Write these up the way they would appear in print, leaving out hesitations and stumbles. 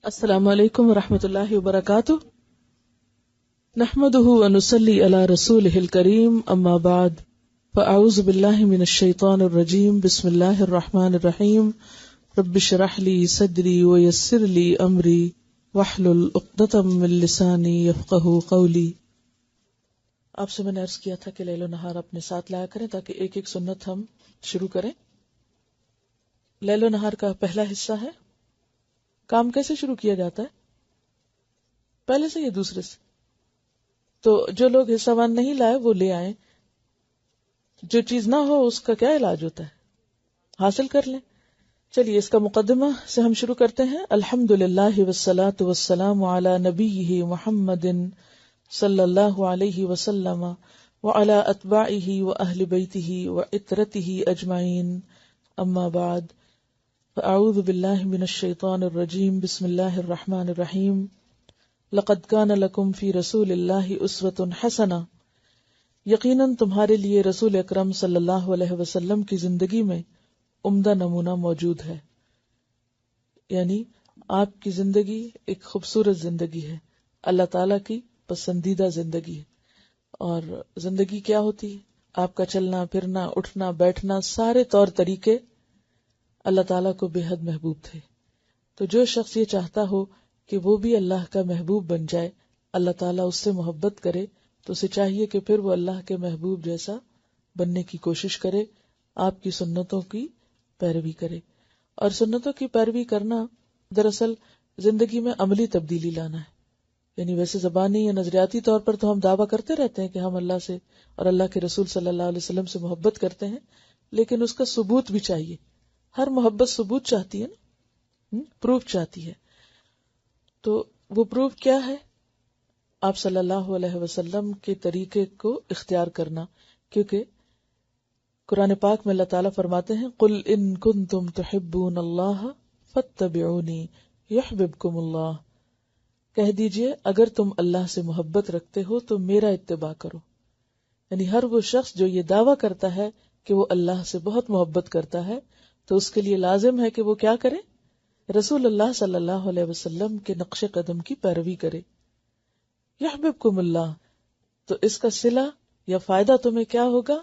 السلام علیکم ورحمۃ اللہ وبرکاتہ، نحمده ونصلی علی رسولہ الکریم، اما بعد فاعوذ باللہ من الشیطان الرجیم، بسم اللہ الرحمن الرحیم، رب اشرح لی صدری ویسر لی امری واحلل عقدۃ من لسانی یفقہوا قولی۔ آپ سے میں نے عرض کیا تھا کہ لیل و نہار اپنے ساتھ لایا کریں تاکہ ایک ایک سنت ہم شروع کریں۔ لیل و نہار کا پہلا حصہ ہے کام کیسے شروع کیا جاتا ہے، پہلے سے یا دوسرے سے؟ تو جو لوگ حصہ وان نہیں لائے وہ لے آئیں، جو چیز نہ ہو اس کا کیا علاج ہوتا ہے، حاصل کر لیں۔ چلیے اس کا مقدمہ سے ہم شروع کرتے ہیں۔ الحمدللہ والصلاة والسلام علی نبیہ محمد صلی اللہ علیہ وسلم وعلی اتباعہ واہل بیتہ وعترتہ اجمعین، اما بعد فاعوذ باللہ من الشیطان الرجیم، بسم اللہ الرحمن الرحیم۔ لقد کان لکم فی رسول اللہ اسوۃ حسنہ، یقیناً تمہارے لیے رسول اکرم صلی اللہ علیہ وسلم کی زندگی میں عمدہ نمونہ موجود ہے، یعنی آپ کی زندگی ایک خوبصورت زندگی ہے، اللہ تعالیٰ کی پسندیدہ زندگی ہے۔ اور زندگی کیا ہوتی ہے؟ آپ کا چلنا پھرنا اٹھنا بیٹھنا، سارے طور طریقے اللہ تعالیٰ کو بے حد محبوب تھے۔ تو جو شخص یہ چاہتا ہو کہ وہ بھی اللہ کا محبوب بن جائے، اللہ تعالیٰ اس سے محبت کرے، تو اسے چاہیے کہ پھر وہ اللہ کے محبوب جیسا بننے کی کوشش کرے، آپ کی سنتوں کی پیروی کرے۔ اور سنتوں کی پیروی کرنا دراصل زندگی میں عملی تبدیلی لانا ہے، یعنی ویسے زبانی یا نظریاتی طور پر تو ہم دعویٰ کرتے رہتے ہیں کہ ہم اللہ سے اور اللہ کے رسول صلی اللہ علیہ وسلم سے محبت کرتے ہیں، لیکن اس کا ثبوت بھی چاہیے۔ ہر محبت ثبوت چاہتی ہے نا، پروف چاہتی ہے۔ تو وہ پروف کیا ہے؟ آپ صلی اللہ علیہ وسلم کے طریقے کو اختیار کرنا، کیونکہ قرآن پاک میں اللہ تعالیٰ فرماتے ہیں قُلْ إِن كُنتُمْ تُحِبُّونَ اللَّهَ فَاتَّبِعُونِي يُحْبِبْكُمُ اللَّهُ، کہہ دیجئے اگر تم اللہ سے محبت رکھتے ہو تو میرا اتباع کرو۔ یعنی ہر وہ شخص جو یہ دعویٰ کرتا ہے کہ وہ اللہ سے بہت محبت کرتا ہے تو اس کے لیے لازم ہے کہ وہ کیا کرے؟ رسول اللہ صلی اللہ علیہ وسلم کے نقش قدم کی پیروی کرے۔ یحببکم اللہ، تو اس کا صلہ یا فائدہ تمہیں کیا ہوگا؟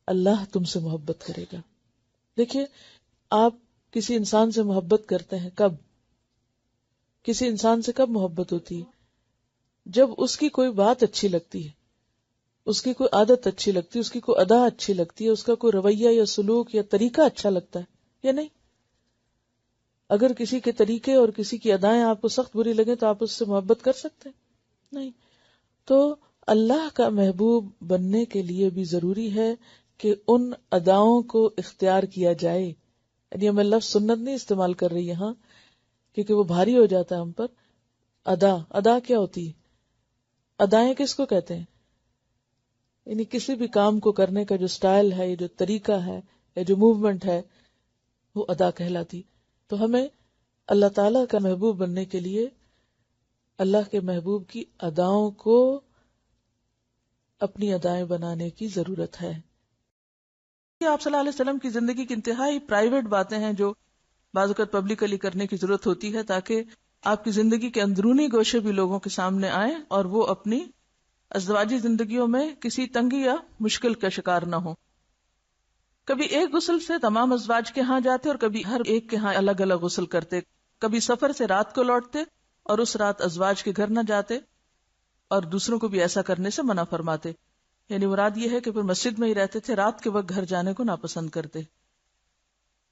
اللہ تم سے محبت کرے گا۔ دیکھیے، آپ کسی انسان سے محبت کرتے ہیں کب؟ کسی انسان سے کب محبت ہوتی ہے؟ جب اس کی کوئی بات اچھی لگتی ہے، اس کی کوئی عادت اچھی لگتی ہے، اس کی کوئی ادا اچھی لگتی ہے، اس کا کوئی رویہ یا سلوک یا طریقہ اچھا لگتا ہے یا نہیں؟ اگر کسی کے طریقے اور کسی کی ادائیں آپ کو سخت بری لگے تو آپ اس سے محبت کر سکتے ہیں؟ نہیں۔ تو اللہ کا محبوب بننے کے لیے بھی ضروری ہے کہ ان اداؤں کو اختیار کیا جائے۔ یعنی میں لفظ سنت نہیں استعمال کر رہی یہاں کیونکہ وہ بھاری ہو جاتا ہے ہم پر۔ ادا کیا ہوتی ہے؟ ادائیں کس کو کہتے ہیں؟ یعنی کسی بھی کام کو کرنے کا جو سٹائل ہے، جو طریقہ ہے یا جو موومنٹ ہے، وہ ادا کہلاتی۔ تو ہمیں اللہ تعالیٰ کا محبوب بننے کے لیے اللہ کے محبوب کی اداؤں کو اپنی ادائیں بنانے کی ضرورت ہے۔ آپ صلی اللہ علیہ وسلم کی زندگی کی انتہائی پرائیویٹ باتیں ہیں جو بعض اوقات پبلکلی کرنے کی ضرورت ہوتی ہے تاکہ آپ کی زندگی کے اندرونی گوشے بھی لوگوں کے سامنے آئیں اور وہ اپنی ازدواجی زندگیوں میں کسی تنگی یا مشکل کا شکار نہ ہو۔ کبھی ایک غسل سے تمام ازواج کے ہاں جاتے اور کبھی ہر ایک کے ہاں الگ الگ غسل کرتے، کبھی سفر سے رات کو لوٹتے اور اس رات ازواج کے گھر نہ جاتے اور دوسروں کو بھی ایسا کرنے سے منع فرماتے۔ یعنی مراد یہ ہے کہ پھر مسجد میں ہی رہتے تھے، رات کے وقت گھر جانے کو ناپسند کرتے۔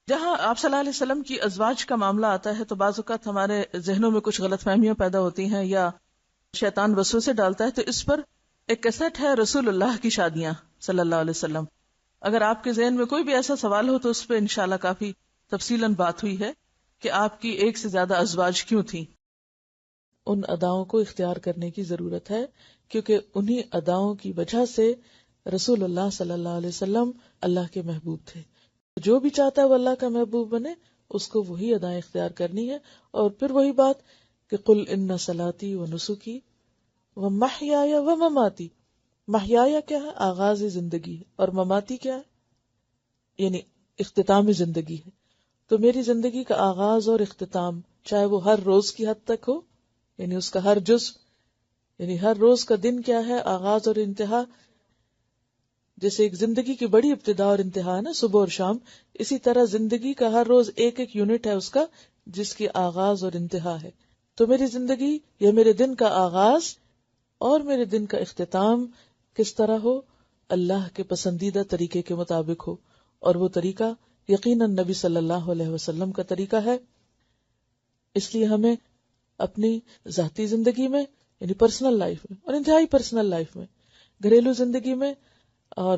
جہاں آپ صلی اللہ علیہ وسلم کی ازواج کا معاملہ آتا ہے تو بعض اوقات ہمارے ذہنوں میں کچھ غلط فہمیاں پیدا ہوتی ہیں یا شیطان وسوسے ڈالتا ہے، تو اس پر ایک کیسٹ ہے رسول اللہ کی شادیاں صلی اللہ علیہ وسلم۔ اگر آپ کے ذہن میں کوئی بھی ایسا سوال ہو تو اس پہ انشاءاللہ کافی تفصیلاً بات ہوئی ہے کہ آپ کی ایک سے زیادہ ازواج کیوں تھیں۔ ان اداؤں کو اختیار کرنے کی ضرورت ہے کیونکہ انہی اداؤں کی وجہ سے رسول اللہ صلی اللہ علیہ وسلم اللہ کے محبوب تھے۔ جو بھی چاہتا ہے وہ اللہ کا محبوب بنے، اس کو وہی ادائیں اختیار کرنی ہے۔ اور پھر وہی بات کہ قل ان صلاتی و نسکی و محیای و مماتی۔ محیای کیا ہے؟ آغاز زندگی ہے، اور مماتی کیا ہے؟ یعنی اختتام زندگی ہے۔ تو میری زندگی کا آغاز اور اختتام چاہے وہ ہر روز کی حد تک ہو، یعنی اس کا ہر جز، یعنی ہر روز کا دن کیا ہے، آغاز اور انتہا. جیسے ایک زندگی کی بڑی ابتدا اور انتہا ہے نا، صبح اور شام، اسی طرح زندگی کا ہر روز ایک ایک یونٹ ہے اس کا، جس کی آغاز اور انتہا ہے. تو میری زندگی یا میرے دن کا آغاز اور میرے دن کا اختتام کس طرح ہو؟ اللہ کے پسندیدہ طریقے کے مطابق ہو، اور وہ طریقہ یقیناً نبی صلی اللہ علیہ وسلم کا طریقہ ہے. اس لیے ہمیں اپنی ذاتی زندگی میں، یعنی پرسنل لائف میں، اور انتہائی پرسنل لائف میں، گھریلو زندگی میں اور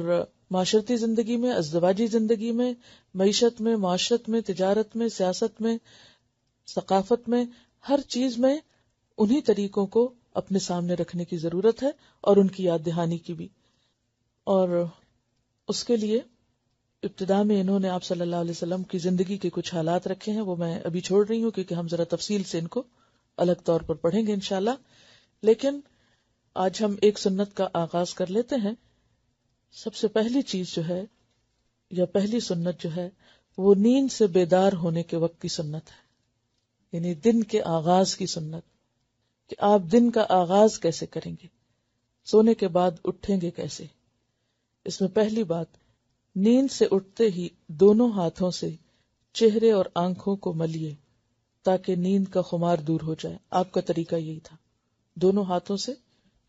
معاشرتی زندگی میں، ازدواجی زندگی میں، معیشت میں، معاشرت میں، تجارت میں، سیاست میں، ثقافت میں، ہر چیز میں انہی طریقوں کو اپنے سامنے رکھنے کی ضرورت ہے، اور ان کی یاد دہانی کی بھی. اور اس کے لیے ابتدا میں انہوں نے آپ صلی اللہ علیہ وسلم کی زندگی کے کچھ حالات رکھے ہیں، وہ میں ابھی چھوڑ رہی ہوں کیونکہ ہم ذرا تفصیل سے ان کو الگ طور پر پڑھیں گے انشاءاللہ. لیکن آج ہم ایک سنت کا آغاز کر لیتے ہیں. سب سے پہلی چیز جو ہے، یا پہلی سنت جو ہے، وہ نیند سے بیدار ہونے کے وقت کی سنت ہے، یعنی دن کے آغاز کی سنت، کہ آپ دن کا آغاز کیسے کریں گے، سونے کے بعد اٹھیں گے کیسے. اس میں پہلی بات، نیند سے اٹھتے ہی دونوں ہاتھوں سے چہرے اور آنکھوں کو ملیے تاکہ نیند کا خمار دور ہو جائے. آپ کا طریقہ یہی تھا، دونوں ہاتھوں سے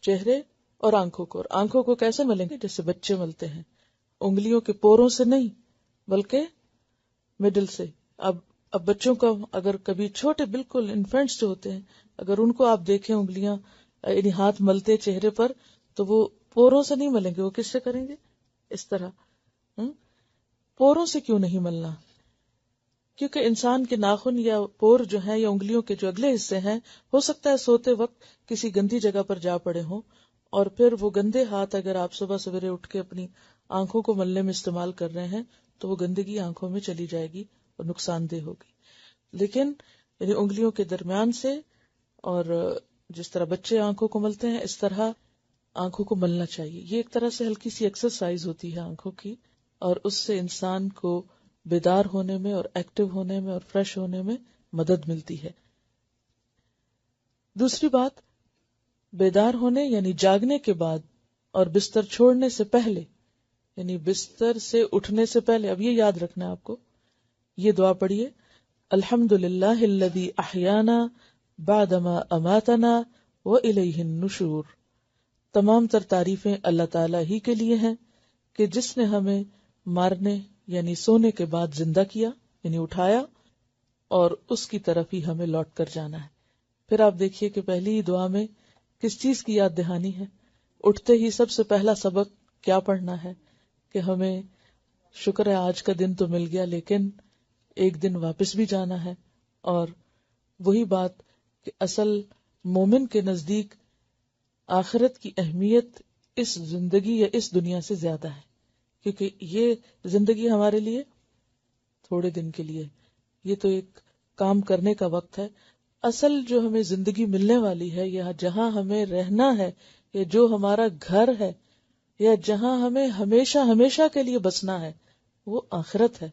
چہرے اور آنکھوں کو کیسے ملیں گے؟ جیسے بچے ملتے ہیں، انگلیوں کے پوروں سے نہیں بلکہ مڈل سے. اب بچوں کا اگر کبھی چھوٹے بالکل انفینٹس جو ہوتے ہیں، اگر ان کو آپ دیکھیں انگلیاں یعنی ہاتھ ملتے چہرے پر، تو وہ پوروں سے نہیں ملیں گے. وہ کس سے کریں گے؟ اس طرح. پوروں سے کیوں نہیں ملنا؟ کیونکہ انسان کے ناخن یا پور جو ہیں، یا انگلیوں کے جو اگلے حصے ہیں، ہو سکتا ہے سوتے وقت کسی گندی جگہ پر جا پڑے ہوں، اور پھر وہ گندے ہاتھ اگر آپ صبح سویرے اٹھ کے اپنی آنکھوں کو ملنے میں استعمال کر رہے ہیں تو وہ گندگی آنکھوں میں چلی جائے گی اور نقصان دہ ہوگی. لیکن یعنی انگلیوں کے درمیان سے، اور جس طرح بچے آنکھوں کو ملتے ہیں اس طرح آنکھوں کو ملنا چاہیے. یہ ایک طرح سے ہلکی سی ایکسرسائز ہوتی ہے آنکھوں کی، اور اس سے انسان کو بیدار ہونے میں اور ایکٹیو ہونے میں اور فریش ہونے میں مدد ملتی ہے. دوسری بات، بیدار ہونے یعنی جاگنے کے بعد اور بستر چھوڑنے سے پہلے، یعنی بستر سے اٹھنے سے پہلے، اب یہ یاد رکھنا ہے آپ کو، یہ دعا پڑھیے: الحمدللہ الذی احیانا بعدما اماتنا والیہ النشور. تمام تر تعریفیں اللہ تعالیٰ ہی کے لیے ہیں کہ جس نے ہمیں مارنے یعنی سونے کے بعد زندہ کیا، یعنی اٹھایا، اور اس کی طرف ہی ہمیں لوٹ کر جانا ہے. پھر آپ دیکھیے کہ پہلی ہی دعا میں کس چیز کی یاد دہانی ہے؟ اٹھتے ہی سب سے پہلا سبق کیا پڑھنا ہے؟ کہ ہمیں شکر ہے آج کا دن تو مل گیا، لیکن ایک دن واپس بھی جانا ہے. اور وہی بات کہ اصل مومن کے نزدیک آخرت کی اہمیت اس زندگی یا اس دنیا سے زیادہ ہے، کیونکہ یہ زندگی ہمارے لیے تھوڑے دن کے لیے، یہ تو ایک کام کرنے کا وقت ہے. اصل جو ہمیں زندگی ملنے والی ہے، یا جہاں ہمیں رہنا ہے، یا جو ہمارا گھر ہے، یا جہاں ہمیں ہمیشہ ہمیشہ کے لیے بسنا ہے، وہ آخرت ہے.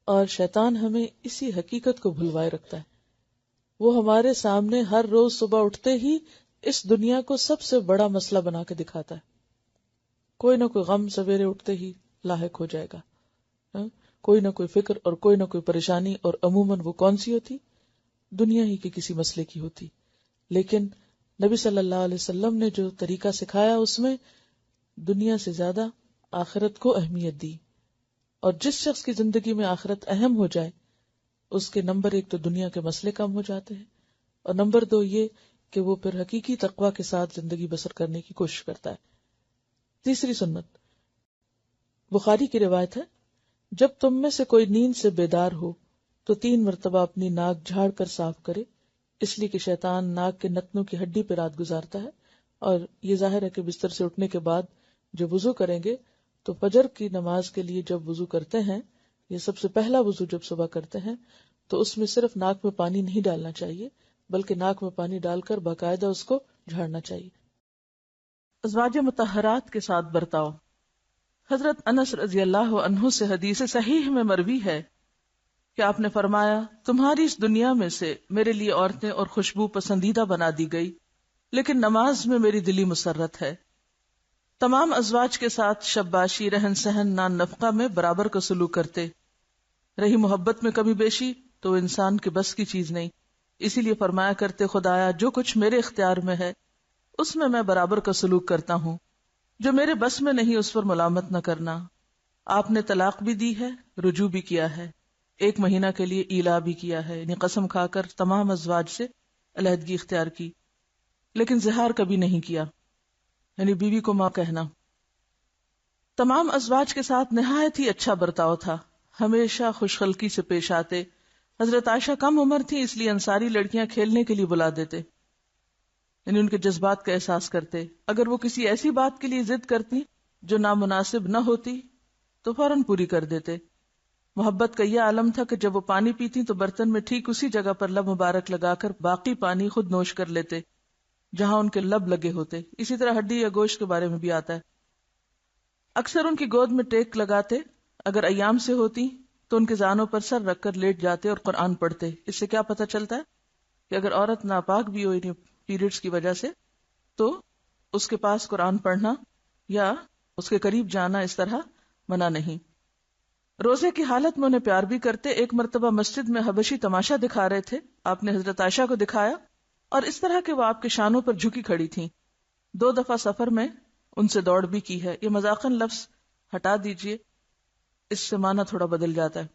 اور شیطان ہمیں اسی حقیقت کو بھلوائے رکھتا ہے. وہ ہمارے سامنے ہر روز صبح اٹھتے ہی اس دنیا کو سب سے بڑا مسئلہ بنا کے دکھاتا ہے. کوئی نہ کوئی غم سویرے اٹھتے ہی لاحق ہو جائے گا، کوئی نہ کوئی فکر اور کوئی نہ کوئی پریشانی، اور عموماً وہ کون سی ہوتی؟ دنیا ہی کے کسی مسئلے کی ہوتی. لیکن نبی صلی اللہ علیہ وسلم نے جو طریقہ سکھایا اس میں دنیا سے زیادہ آخرت کو اہمیت دی. اور جس شخص کی زندگی میں آخرت اہم ہو جائے اس کے نمبر 1 تو دنیا کے مسئلے کم ہو جاتے ہیں، اور نمبر 2 یہ کہ وہ پھر حقیقی تقویٰ کے ساتھ زندگی بسر کرنے کی کوشش کرتا ہے. تیسری سنت بخاری کی روایت ہے، جب تم میں سے کوئی نیند سے بیدار ہو تو 3 مرتبہ اپنی ناک جھاڑ کر صاف کرے، اس لیے کہ شیطان ناک کے نتنوں کی ہڈی پہ رات گزارتا ہے. اور یہ ظاہر ہے کہ بستر سے اٹھنے کے بعد جو وضو کریں گے تو فجر کی نماز کے لیے جب وضو کرتے ہیں، یہ سب سے پہلا وضو جب صبح کرتے ہیں، تو اس میں صرف ناک میں پانی نہیں ڈالنا چاہیے بلکہ ناک میں پانی ڈال کر باقاعدہ اس کو جھاڑنا چاہیے. ازواج مطہرات کے ساتھ برتاؤ. حضرت انس رضی اللہ عنہ سے حدیث صحیح میں مروی ہے کہ آپ نے فرمایا تمہاری اس دنیا میں سے میرے لیے عورتیں اور خوشبو پسندیدہ بنا دی گئی، لیکن نماز میں میری دلی مسرت ہے۔ تمام ازواج کے ساتھ شباشی، رہن سہن، نان نفقہ میں برابر کا سلوک کرتے۔ رہی محبت میں کمی بیشی تو وہ انسان کے بس کی چیز نہیں، اسی لیے فرمایا کرتے خدایا جو کچھ میرے اختیار میں ہے اس میں برابر کا سلوک کرتا ہوں، جو میرے بس میں نہیں اس پر ملامت نہ کرنا۔ آپ نے طلاق بھی دی ہے، رجوع بھی کیا ہے، 1 مہینہ کے لیے ایلا بھی کیا ہے، یعنی قسم کھا کر تمام ازواج سے علیحدگی اختیار کی، لیکن زہار کبھی نہیں کیا، یعنی بیوی کو ماں کہنا۔ تمام ازواج کے ساتھ نہایت ہی اچھا برتاؤ تھا، ہمیشہ خوش خلقی سے پیش آتے۔ حضرت عائشہ کم عمر تھی، اس لیے انصاری لڑکیاں کھیلنے کے لیے بلا دیتے، یعنی ان کے جذبات کا احساس کرتے۔ اگر وہ کسی ایسی بات کے لیے ضد کرتی جو نامناسب نہ ہوتی تو فوراً پوری کر دیتے۔ محبت کا یہ عالم تھا کہ جب وہ پانی پیتی تو برتن میں ٹھیک اسی جگہ پر لب مبارک لگا کر باقی پانی خود نوش کر لیتے جہاں ان کے لب لگے ہوتے۔ اسی طرح ہڈی یا گوشت کے بارے میں بھی آتا ہے۔ اکثر ان کی گود میں ٹیک لگاتے، اگر ایام سے ہوتی تو ان کے زانوں پر سر رکھ کر لیٹ جاتے اور قرآن پڑھتے۔ اس سے کیا پتہ چلتا ہے کہ اگر عورت ناپاک بھی ہو پیریڈز کی وجہ سے تو اس کے پاس قرآن پڑھنا یا اس کے قریب جانا اس طرح منع نہیں۔ روزے کی حالت میں انہیں پیار بھی کرتے۔ ایک مرتبہ مسجد میں حبشی تماشا دکھا رہے تھے، آپ نے حضرت عائشہ کو دکھایا اور اس طرح کہ وہ آپ کے شانوں پر جھکی کھڑی تھیں۔ 2 دفعہ سفر میں ان سے دوڑ بھی کی ہے۔ یہ مذاقن لفظ ہٹا دیجئے، اس سے معنی تھوڑا بدل جاتا ہے۔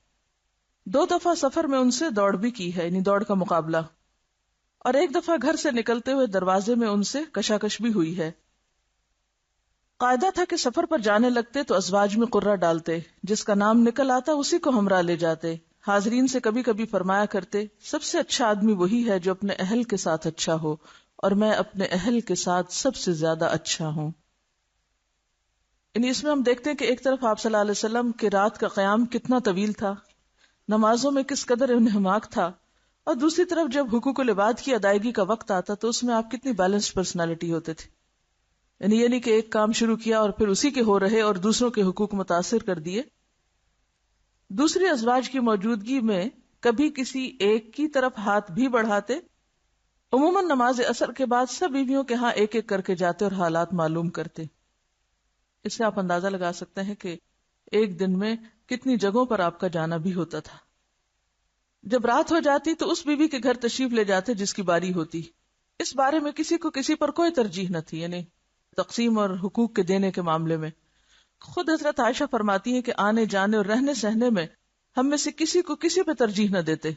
2 دفعہ سفر میں ان سے دوڑ بھی کی ہے، یعنی دوڑ کا مقابلہ، اور 1 دفعہ گھر سے نکلتے ہوئے دروازے میں ان سے کشاکش بھی ہوئی ہے۔ قاعدہ تھا کہ سفر پر جانے لگتے تو ازواج میں قرہ ڈالتے، جس کا نام نکل آتا اسی کو ہمراہ لے جاتے۔ حاضرین سے کبھی کبھی فرمایا کرتے سب سے اچھا آدمی وہی ہے جو اپنے اہل کے ساتھ اچھا ہو، اور میں اپنے اہل کے ساتھ سب سے زیادہ اچھا ہوں۔ یعنی اس میں ہم دیکھتے ہیں کہ ایک طرف آپ صلی اللہ علیہ وسلم کے رات کا قیام کتنا طویل تھا، نمازوں میں کس قدر انہماک تھا، اور دوسری طرف جب حقوق العباد کی ادائیگی کا وقت آتا تو اس میں آپ کتنی بیلنسڈ پرسنالٹی ہوتے تھے۔ یعنی یہ نہیں کہ ایک کام شروع کیا اور پھر اسی کے ہو رہے اور دوسروں کے حقوق متاثر کر دیے۔ دوسری ازواج کی موجودگی میں کبھی کسی ایک کی طرف ہاتھ بھی بڑھاتے۔ عموماً نماز عصر کے بعد سب بیویوں کے ہاں ایک ایک کر کے جاتے اور حالات معلوم کرتے۔ اس سے آپ اندازہ لگا سکتے ہیں کہ ایک دن میں کتنی جگہوں پر آپ کا جانا بھی ہوتا تھا۔ جب رات ہو جاتی تو اس بیوی کے گھر تشریف لے جاتے جس کی باری ہوتی۔ اس بارے میں کسی کو کسی پر کوئی ترجیح نہ تھی، یعنی تقسیم اور حقوق کے دینے کے معاملے میں۔ خود حضرت عائشہ فرماتی ہیں کہ آنے جانے اور رہنے سہنے میں ہم میں سے کسی کو کسی پہ ترجیح نہ دیتے۔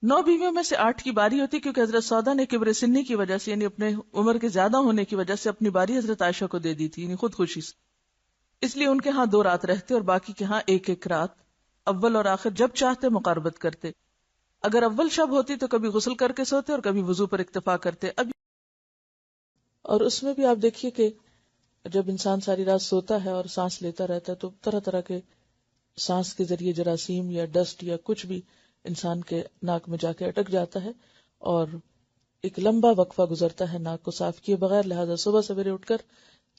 9 بیویوں میں سے 8 کی باری ہوتی، کیونکہ حضرت سودا نے کبر سنی کی وجہ سے، یعنی اپنے عمر کے زیادہ ہونے کی وجہ سے اپنی باری حضرت عائشہ کو دے دی تھی، یعنی خود خوشی سے۔ اس لیے ان کے ہاں 2 رات رہتے اور باقی کے ہاں 1 رات، اول اور آخر جب چاہتے مقاربت کرتے۔ اگر اول شب ہوتی تو کبھی غسل کر کے سوتے اور کبھی وضو پر اکتفا کرتے۔ اور اس میں بھی آپ دیکھیے کہ جب انسان ساری رات سوتا ہے اور سانس لیتا رہتا ہے تو طرح طرح کے سانس کے ذریعے جراثیم یا ڈسٹ یا کچھ بھی انسان کے ناک میں جا کے اٹک جاتا ہے اور ایک لمبا وقفہ گزرتا ہے ناک کو صاف کیے بغیر، لہذا صبح سویرے اٹھ کر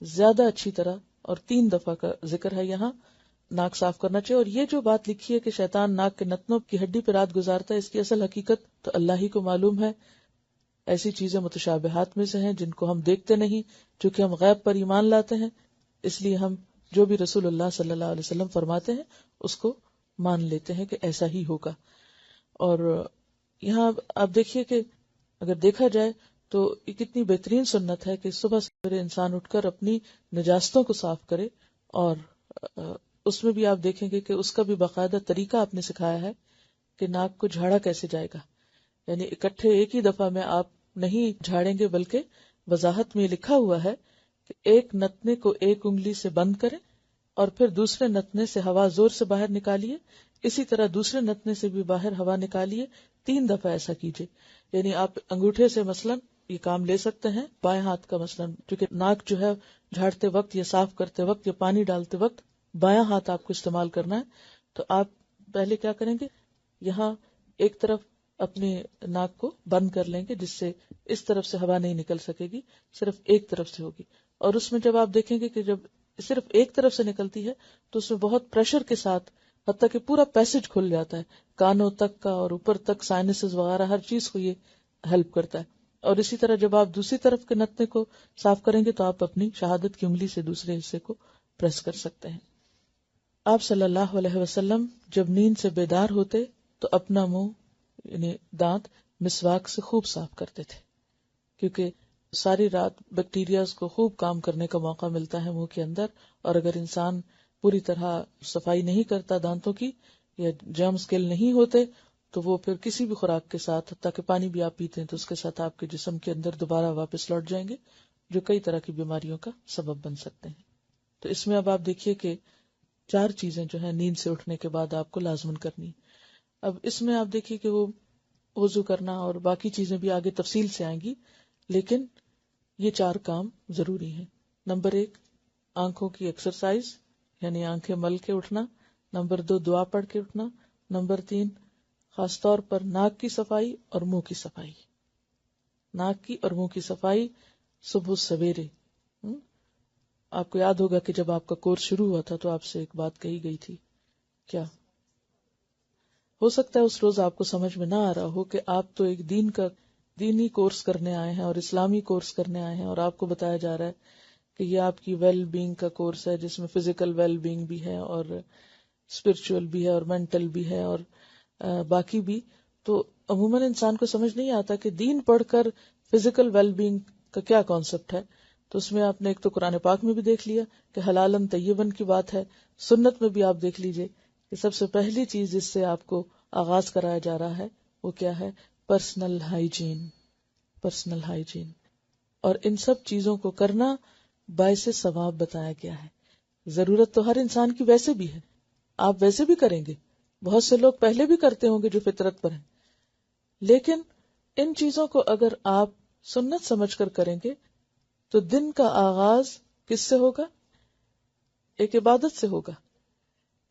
زیادہ اچھی طرح اور 3 دفعہ کا ذکر ہے یہاں ناک صاف کرنا چاہیے۔ اور یہ جو بات لکھی ہے کہ شیطان ناک کے نتنوں کی ہڈی پہ رات گزارتا ہے، اس کی اصل حقیقت تو اللہ ہی کو معلوم ہے۔ ایسی چیزیں متشابہات میں سے ہیں جن کو ہم دیکھتے نہیں، چونکہ ہم غیب پر ایمان لاتے ہیں، اس لیے ہم جو بھی رسول اللہ صلی اللہ علیہ وسلم فرماتے ہیں اس کو مان لیتے ہیں کہ ایسا ہی ہوگا۔ اور یہاں آپ دیکھیے کہ اگر دیکھا جائے تو یہ کتنی بہترین سنت ہے کہ صبح سویرے انسان اٹھ کر اپنی نجاستوں کو صاف کرے، اور اس میں بھی آپ دیکھیں گے کہ اس کا بھی باقاعدہ طریقہ آپ نے سکھایا ہے کہ ناک کو جھاڑا کیسے جائے گا، یعنی اکٹھے ایک ہی دفعہ میں آپ نہیں جھاڑیں گے، بلکہ وضاحت میں لکھا ہوا ہے کہ ایک نتنے کو 1 انگلی سے بند کریں اور پھر دوسرے نتنے سے ہوا زور سے باہر نکالیے، اسی طرح دوسرے نتنے سے بھی باہر ہوا نکالیے، 3 دفعہ ایسا کیجیے۔ یعنی آپ انگوٹھے سے مثلاً یہ کام لے سکتے ہیں، بائیں ہاتھ کا مثلاً، کیونکہ ناک جو ہے جھاڑتے وقت یا صاف کرتے وقت یا پانی ڈالتے وقت بایاں ہاتھ آپ کو استعمال کرنا ہے۔ تو آپ پہلے کیا کریں گے، یہاں ایک طرف اپنے ناک کو بند کر لیں گے جس سے اس طرف سے ہوا نہیں نکل سکے گی، صرف ایک طرف سے ہوگی۔ اور اس میں جب آپ دیکھیں گے کہ جب صرف ایک طرف سے نکلتی ہے تو اس میں بہت پریشر کے ساتھ حتیٰ کہ پورا پیسج کھل جاتا ہے کانوں تک کا اور اوپر تک، سائنسز وغیرہ ہر چیز کو یہ ہیلپ کرتا ہے. اور اسی طرح جب آپ دوسری طرف کے نتنے کو صاف کریں گے تو آپ اپنی شہادت کی انگلی سے دوسرے حصے کو پریس کر سکتے ہیں. آپ صلی اللہ علیہ وسلم جب نیند سے بیدار ہوتے تو اپنا منہ یعنی دانت مسواک سے خوب صاف کرتے تھے، کیونکہ ساری رات بیکٹیریاز کو خوب کام کرنے کا موقع ملتا ہے منہ کے اندر، اور اگر انسان پوری طرح صفائی نہیں کرتا دانتوں کی یا جرمز کل نہیں ہوتے تو وہ پھر کسی بھی خوراک کے ساتھ، حتیٰ کہ پانی بھی آپ پیتے ہیں تو اس کے ساتھ آپ کے جسم کے اندر دوبارہ واپس لوٹ جائیں گے، جو کئی طرح کی بیماریوں کا سبب بن سکتے ہیں. تو اس میں اب آپ دیکھیے کہ 4 چیزیں جو ہیں نیند سے اٹھنے کے بعد آپ کو لازمن کرنی. اب اس میں آپ دیکھیے کہ وہ وضو کرنا اور باقی چیزیں بھی آگے تفصیل سے آئیں گی، لیکن یہ 4 کام ضروری ہیں. نمبر 1 آنکھوں کی ایکسرسائز یعنی آنکھیں مل کے اٹھنا. نمبر 2 دعا پڑھ کے اٹھنا. نمبر 3 خاص طور پر ناک کی صفائی اور منہ کی صفائی. ناک کی اور منہ کی صفائی صبح سویرے. آپ کو یاد ہوگا کہ جب آپ کا کورس شروع ہوا تھا تو آپ سے ایک بات کہی گئی تھی. کیا ہو سکتا ہے اس روز آپ کو سمجھ میں نہ آ رہا ہو کہ آپ تو ایک دینی کورس کرنے آئے ہیں اور اسلامی کورس کرنے آئے ہیں، اور آپ کو بتایا جا رہا ہے کہ یہ آپ کی ویل بینگ کا کورس ہے جس میں فزیکل ویل بینگ بھی ہے اور اسپرچول بھی ہے اور مینٹل بھی ہے اور باقی بھی. تو عموماً انسان کو سمجھ نہیں آتا کہ دین پڑھ کر فزیکل ویل بینگ کا کیا کانسیپٹ ہے. تو اس میں آپ نے ایک تو قرآن پاک میں بھی دیکھ لیا کہ حلالن طیبن کی بات ہے، سنت میں بھی آپ دیکھ لیجئے کہ سب سے پہلی چیز جس سے آپ کو آغاز کرایا جا رہا ہے وہ کیا ہے؟ Personal hygiene. Personal hygiene. اور ان سب چیزوں کو کرنا باعث ثواب بتایا گیا ہے. ضرورت تو ہر انسان کی ویسے بھی ہے، آپ ویسے بھی کریں گے، بہت سے لوگ پہلے بھی کرتے ہوں گے جو فطرت پر ہیں، لیکن ان چیزوں کو اگر آپ سنت سمجھ کر کریں گے تو دن کا آغاز کس سے ہوگا؟ ایک عبادت سے ہوگا.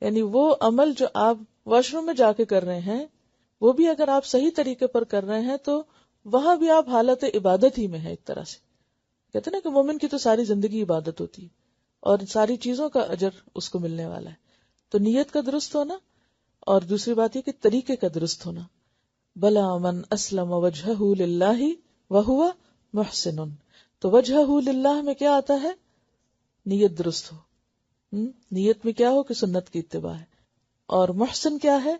یعنی وہ عمل جو آپ واش روم میں جا کے کر رہے ہیں وہ بھی اگر آپ صحیح طریقے پر کر رہے ہیں تو وہاں بھی آپ حالت عبادت ہی میں ہے. ایک طرح سے کہتے ہیں نا کہ مومن کی تو ساری زندگی عبادت ہوتی ہے اور ساری چیزوں کا اجر اس کو ملنے والا ہے. تو نیت کا درست ہونا اور دوسری بات یہ کہ طریقے کا درست ہونا. بلا من اسلم وجہہ للہ وہو محسن. تو وجہہ للہ میں کیا آتا ہے؟ نیت درست ہو. نیت میں کیا ہو کہ سنت کی اتباع ہے. اور محسن کیا ہے؟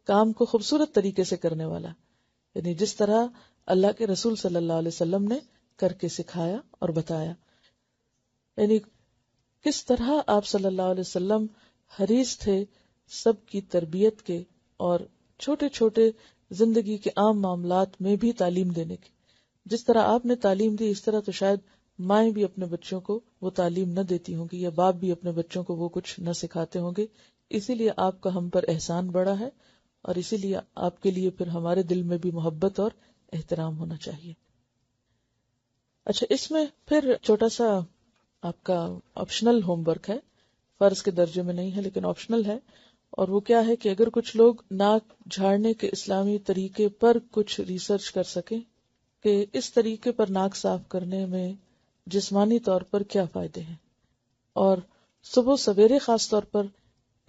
کام کو خوبصورت طریقے سے کرنے والا، یعنی جس طرح اللہ کے رسول صلی اللہ علیہ وسلم نے کر کے سکھایا اور بتایا. یعنی کس طرح آپ صلی اللہ علیہ وسلم حریص تھے سب کی تربیت کے اور چھوٹے چھوٹے زندگی کے عام معاملات میں بھی تعلیم دینے کی. جس طرح آپ نے تعلیم دی اس طرح تو شاید مائیں بھی اپنے بچوں کو وہ تعلیم نہ دیتی ہوں گی یا باپ بھی اپنے بچوں کو وہ کچھ نہ سکھاتے ہوں گے. اسی لیے آپ کا ہم پر احسان بڑا ہے اور اسی لیے آپ کے لیے پھر ہمارے دل میں بھی محبت اور احترام ہونا چاہیے. اچھا، اس میں پھر چھوٹا سا آپ کا آپشنل ہوم ورک ہے، فرض کے درجے میں نہیں ہے لیکن آپشنل ہے، اور وہ کیا ہے کہ اگر کچھ لوگ ناک جھاڑنے کے اسلامی طریقے پر کچھ ریسرچ کر سکیں کہ اس طریقے پر ناک صاف کرنے میں جسمانی طور پر کیا فائدے ہیں، اور صبح سویرے خاص طور پر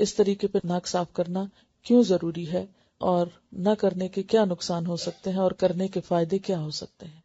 اس طریقے پر ناک صاف کرنا کیوں ضروری ہے اور نہ کرنے کے کیا نقصان ہو سکتے ہیں اور کرنے کے فائدے کیا ہو سکتے ہیں.